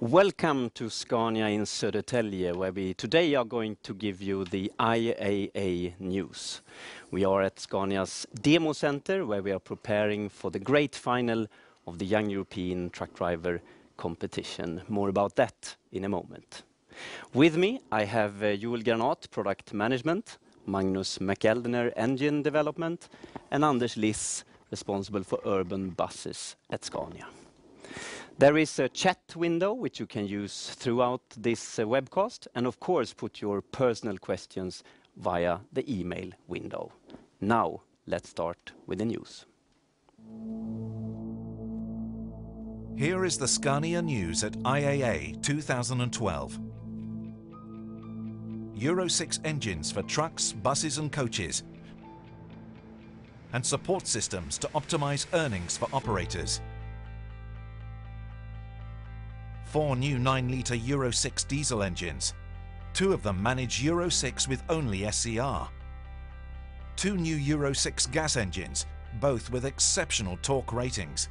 Welcome to Scania in Södertälje, where we today are going to give you the IAA news. We are at Scania's demo center, where we are preparing for the great final of the Young European Truck Driver competition. More about that in a moment. With me, I have Joel Granat, Product Management, Magnus McEldener, Engine Development, and Anders Liss, responsible for urban buses at Scania. There is a chat window which you can use throughout this webcast, and of course put your personal questions via the email window. Now, let's start with the news. Here is the Scania news at IAA 2012. Euro 6 engines for trucks, buses and coaches, and support systems to optimize earnings for operators. 4 new 9-litre Euro 6 diesel engines. 2 of them manage Euro 6 with only SCR. 2 new Euro 6 gas engines, both with exceptional torque ratings.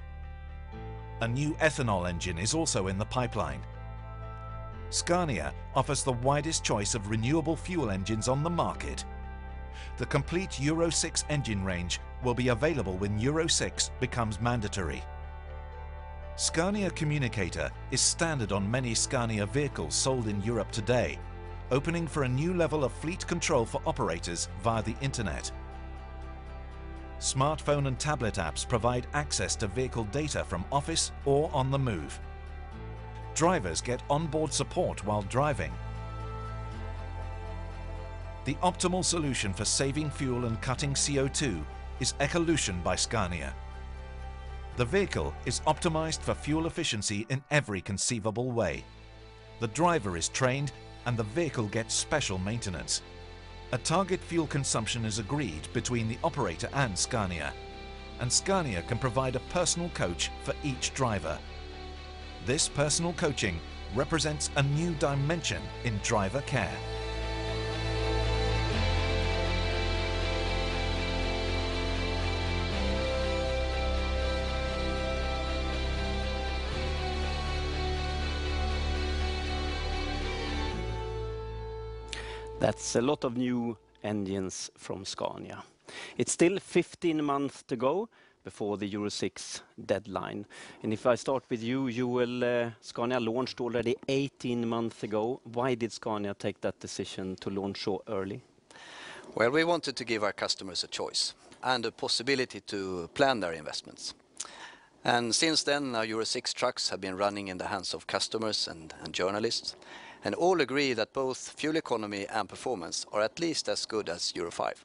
A new ethanol engine is also in the pipeline. Scania offers the widest choice of renewable fuel engines on the market. The complete Euro 6 engine range will be available when Euro 6 becomes mandatory. Scania Communicator is standard on many Scania vehicles sold in Europe today, opening for a new level of fleet control for operators via the internet. Smartphone and tablet apps provide access to vehicle data from office or on the move. Drivers get onboard support while driving. The optimal solution for saving fuel and cutting CO2 is Ecolution by Scania. The vehicle is optimized for fuel efficiency in every conceivable way. The driver is trained and the vehicle gets special maintenance. A target fuel consumption is agreed between the operator and Scania can provide a personal coach for each driver. This personal coaching represents a new dimension in driver care. That's a lot of new engines from Scania. It's still 15 months to go before the Euro 6 deadline. And if I start with you, Joel, Scania launched already 18 months ago. Why did Scania take that decision to launch so early? Well, we wanted to give our customers a choice and a possibility to plan their investments. And since then, our Euro 6 trucks have been running in the hands of customers and journalists, and all agree that both fuel economy and performance are at least as good as Euro 5.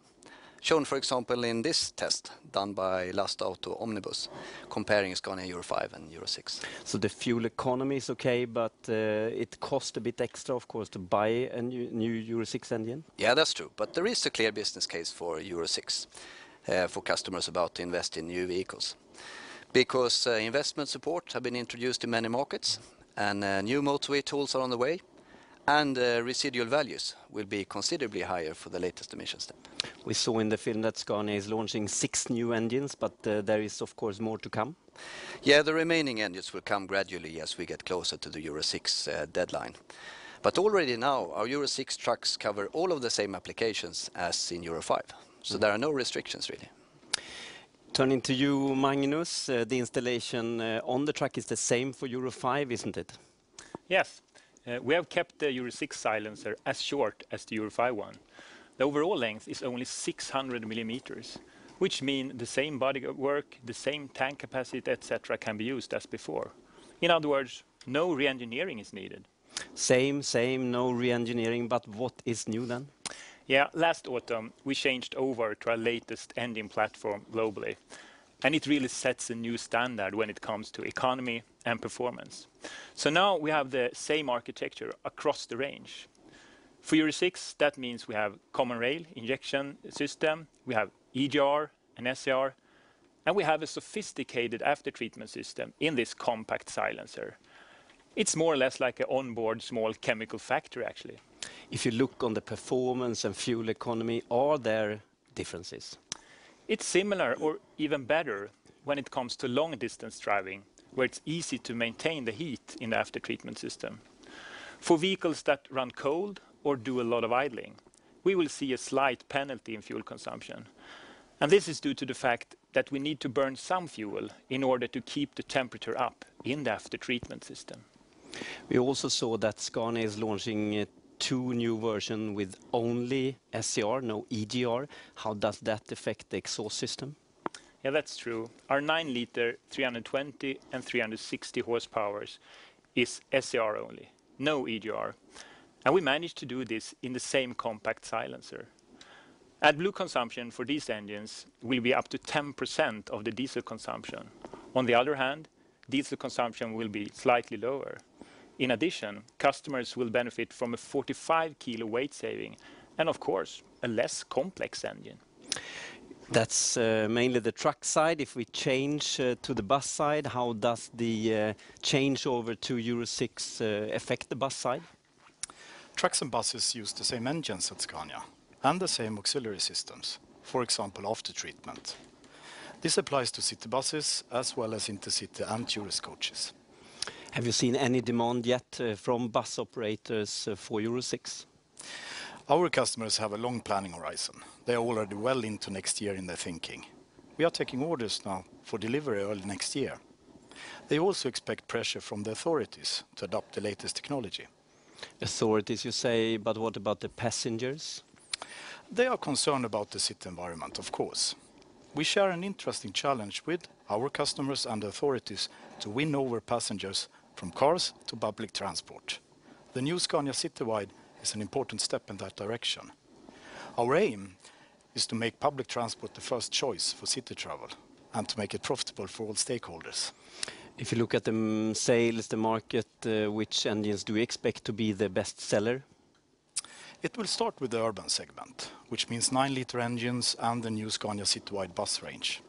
Shown, for example, in this test done by Last Auto Omnibus, comparing Scania Euro 5 and Euro 6. So the fuel economy is okay, but it costs a bit extra, of course, to buy a new Euro 6 engine? Yeah, that's true, but there is a clear business case for Euro 6 for customers about to invest in new vehicles. Because investment support have been introduced in many markets, and new motorway tools are on the way, and residual values will be considerably higher for the latest emission step. We saw in the film that Scania is launching 6 new engines, but there is of course more to come. Yeah, the remaining engines will come gradually as we get closer to the Euro 6 deadline. But already now, our Euro 6 trucks cover all of the same applications as in Euro 5. So there are no restrictions really. Turning to you, Magnus, the installation on the truck is the same for Euro 5, isn't it? Yes. We have kept the Euro 6 silencer as short as the Euro 5 one. The overall length is only 600 millimeters, which means the same bodywork, the same tank capacity, etc. can be used as before. In other words, no re-engineering is needed. Same, no re-engineering, but what is new then? Yeah, last autumn we changed over to our latest engine platform globally. And it really sets a new standard when it comes to economy and performance. So now we have the same architecture across the range. For Euro 6, that means we have common rail injection system, we have EGR and SCR, and we have a sophisticated after-treatment system in this compact silencer. It's more or less like an onboard small chemical factory actually. If you look on the performance and fuel economy, are there differences? It's similar or even better when it comes to long distance driving, where it's easy to maintain the heat in the after-treatment system. For vehicles that run cold or do a lot of idling, we will see a slight penalty in fuel consumption. And this is due to the fact that we need to burn some fuel in order to keep the temperature up in the after-treatment system. We also saw that Scania is launching 2 new versions with only SCR, no EGR. How does that affect the exhaust system? Yeah, that's true. Our 9-liter 320 and 360 horsepower is SCR only, no EGR. And we managed to do this in the same compact silencer. AdBlue consumption for these engines will be up to 10% of the diesel consumption. On the other hand, diesel consumption will be slightly lower. In addition, customers will benefit from a 45 kilo weight saving and, of course, a less complex engine. That's mainly the truck side. If we change to the bus side, how does the change over to Euro 6 affect the bus side? Trucks and buses use the same engines at Scania and the same auxiliary systems, for example after-treatment. This applies to city buses as well as intercity and tourist coaches. Have you seen any demand yet from bus operators for Euro 6? Our customers have a long planning horizon. They are already well into next year in their thinking. We are taking orders now for delivery early next year. They also expect pressure from the authorities to adopt the latest technology. Authorities, you say, but what about the passengers? They are concerned about the city environment, of course. We share an interesting challenge with our customers and the authorities to win over passengers from cars to public transport. The new Scania Citywide is an important step in that direction. Our aim is to make public transport the first choice for city travel and to make it profitable for all stakeholders. If you look at the sales, the market, which engines do you expect to be the best seller? It will start with the urban segment, which means 9-liter engines and the new Scania Citywide bus range.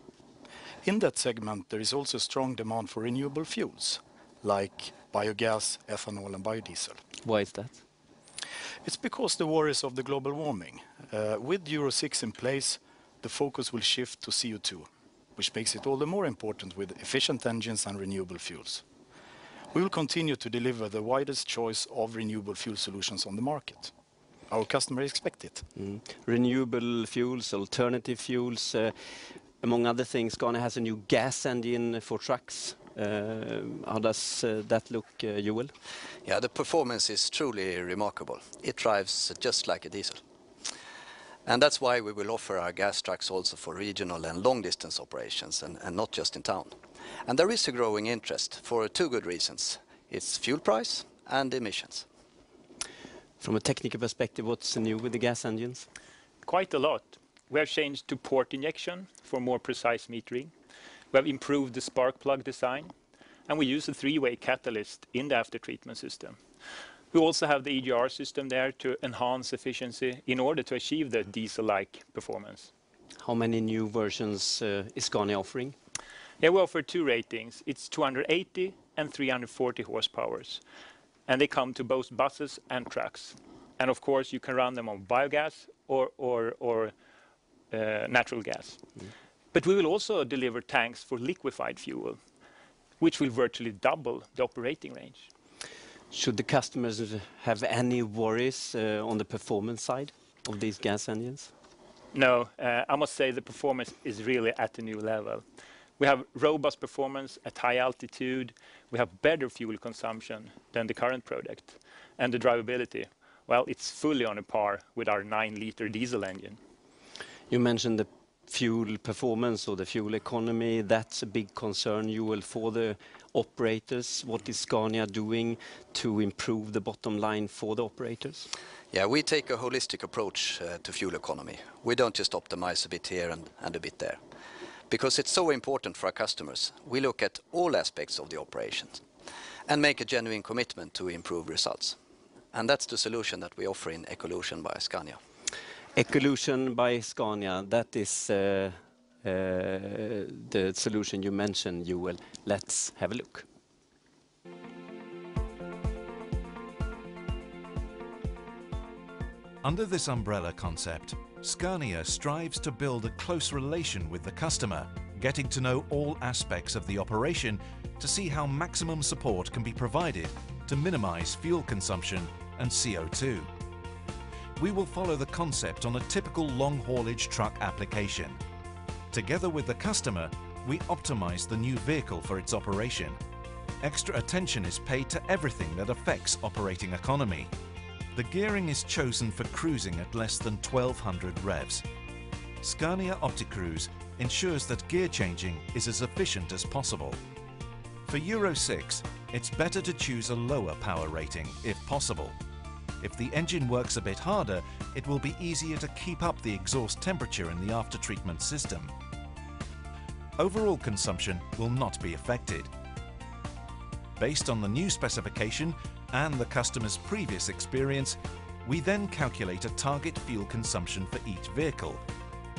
In that segment, there is also strong demand for renewable fuels, like biogas, ethanol and biodiesel. Why is that? It's because the worries of the global warming. With Euro 6 in place, the focus will shift to CO2, which makes it all the more important with efficient engines and renewable fuels. We will continue to deliver the widest choice of renewable fuel solutions on the market. Our customers expect it. Renewable fuels, alternative fuels, among other things, Scania has a new gas engine for trucks. How does that look, Joel? Yeah, the performance is truly remarkable. It drives just like a diesel. And that's why we will offer our gas trucks also for regional and long-distance operations and not just in town. And there is a growing interest for 2 good reasons. It's fuel price and emissions. From a technical perspective, what's new with the gas engines? Quite a lot. We have changed to port injection for more precise metering. We have improved the spark plug design, and we use a 3-way catalyst in the after-treatment system. We also have the EGR system there to enhance efficiency in order to achieve the diesel-like performance. How many new versions is Scania offering? Yeah, we offer 2 ratings. It's 280 and 340 horsepower. And they come to both buses and trucks. And of course, you can run them on biogas or natural gas. But we will also deliver tanks for liquefied fuel, which will virtually double the operating range. Should the customers have any worries on the performance side of these gas engines? No, I must say the performance is really at a new level. We have robust performance at high altitude. We have better fuel consumption than the current product. And the drivability, well, it's fully on a par with our 9-liter diesel engine. You mentioned the fuel performance or the fuel economy. That's a big concern, Joel, for the operators. What is Scania doing to improve the bottom line for the operators? Yeah, we take a holistic approach to fuel economy. We don't just optimize a bit here and a bit there. Because it's so important for our customers, we look at all aspects of the operations and make a genuine commitment to improve results. And that's the solution that we offer in Ecolution by Scania. Ecolution by Scania, that is the solution you mentioned, Joel. Let's have a look. Under this umbrella concept, Scania strives to build a close relation with the customer, getting to know all aspects of the operation to see how maximum support can be provided to minimize fuel consumption and CO2. We will follow the concept on a typical long-haulage truck application. Together with the customer, we optimize the new vehicle for its operation. Extra attention is paid to everything that affects operating economy. The gearing is chosen for cruising at less than 1200 revs. Scania OptiCruise ensures that gear changing is as efficient as possible. For Euro 6, it's better to choose a lower power rating if possible. If the engine works a bit harder, it will be easier to keep up the exhaust temperature in the after-treatment system. Overall consumption will not be affected. Based on the new specification and the customer's previous experience, we then calculate a target fuel consumption for each vehicle,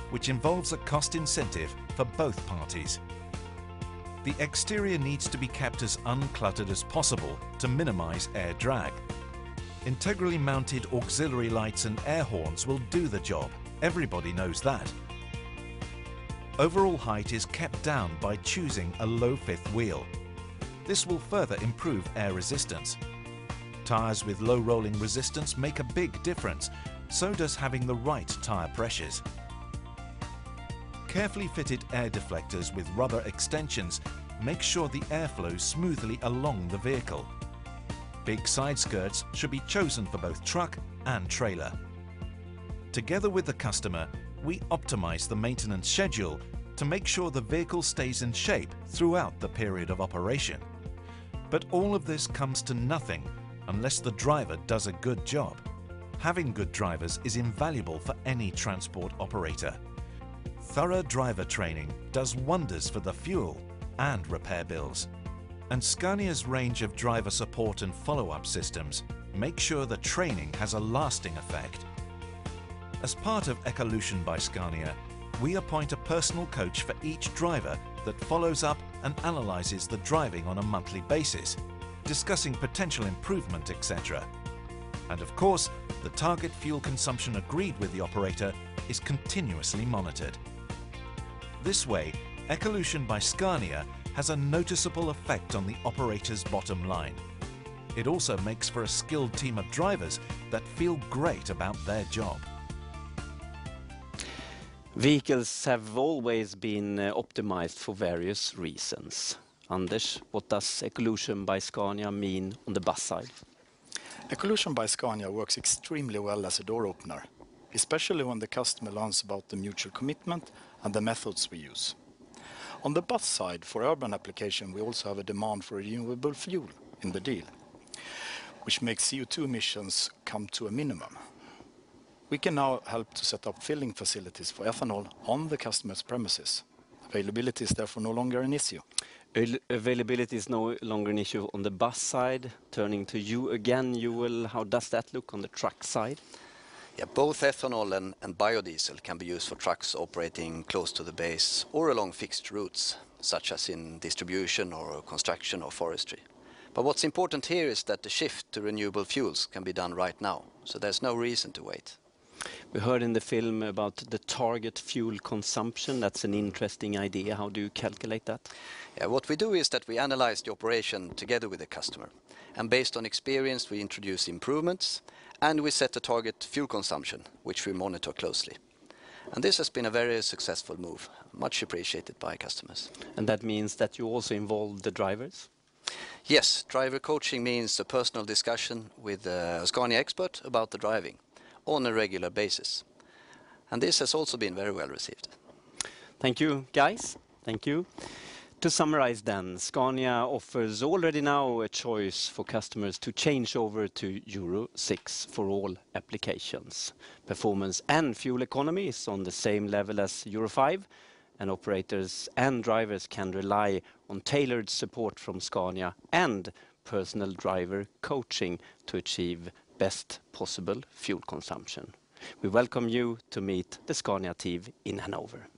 which involves a cost incentive for both parties. The exterior needs to be kept as uncluttered as possible to minimize air drag. Integrally mounted auxiliary lights and air horns will do the job. Everybody knows that. Overall height is kept down by choosing a low fifth wheel. This will further improve air resistance. Tyres with low rolling resistance make a big difference, so does having the right tyre pressures. Carefully fitted air deflectors with rubber extensions make sure the air flows smoothly along the vehicle. Big side skirts should be chosen for both truck and trailer. Together with the customer, we optimize the maintenance schedule to make sure the vehicle stays in shape throughout the period of operation. But all of this comes to nothing unless the driver does a good job. Having good drivers is invaluable for any transport operator. Thorough driver training does wonders for the fuel and repair bills. And Scania's range of driver support and follow-up systems make sure the training has a lasting effect. As part of Ecolution by Scania, we appoint a personal coach for each driver that follows up and analyzes the driving on a monthly basis, discussing potential improvement, etc. And of course, the target fuel consumption agreed with the operator is continuously monitored. This way, Ecolution by Scania has a noticeable effect on the operator's bottom line. It also makes for a skilled team of drivers that feel great about their job. Vehicles have always been optimized for various reasons. Anders, what does Ecolution by Scania mean on the bus side? Ecolution by Scania works extremely well as a door opener, especially when the customer learns about the mutual commitment and the methods we use. On the bus side, for urban application, we also have a demand for renewable fuel in the deal, which makes CO2 emissions come to a minimum. We can now help to set up filling facilities for ethanol on the customer's premises. Availability is therefore no longer an issue. Availability is no longer an issue on the bus side. Turning to you again, Joel, how does that look on the truck side? Yeah, both ethanol and biodiesel can be used for trucks operating close to the base or along fixed routes, such as in distribution or construction or forestry. But what's important here is that the shift to renewable fuels can be done right now, so there's no reason to wait. We heard in the film about the target fuel consumption. That's an interesting idea. How do you calculate that? Yeah, what we do is that we analyze the operation together with the customer. And based on experience, we introduce improvements and we set a target fuel consumption, which we monitor closely. And this has been a very successful move, much appreciated by customers. And that means that you also involve the drivers? Yes, driver coaching means a personal discussion with a Scania expert about the driving on a regular basis. And this has also been very well received. Thank you, guys. Thank you. To summarize then, Scania offers already now a choice for customers to change over to Euro 6 for all applications. Performance and fuel economy is on the same level as Euro 5, and operators and drivers can rely on tailored support from Scania and personal driver coaching to achieve best possible fuel consumption. We welcome you to meet the Scania team in Hanover.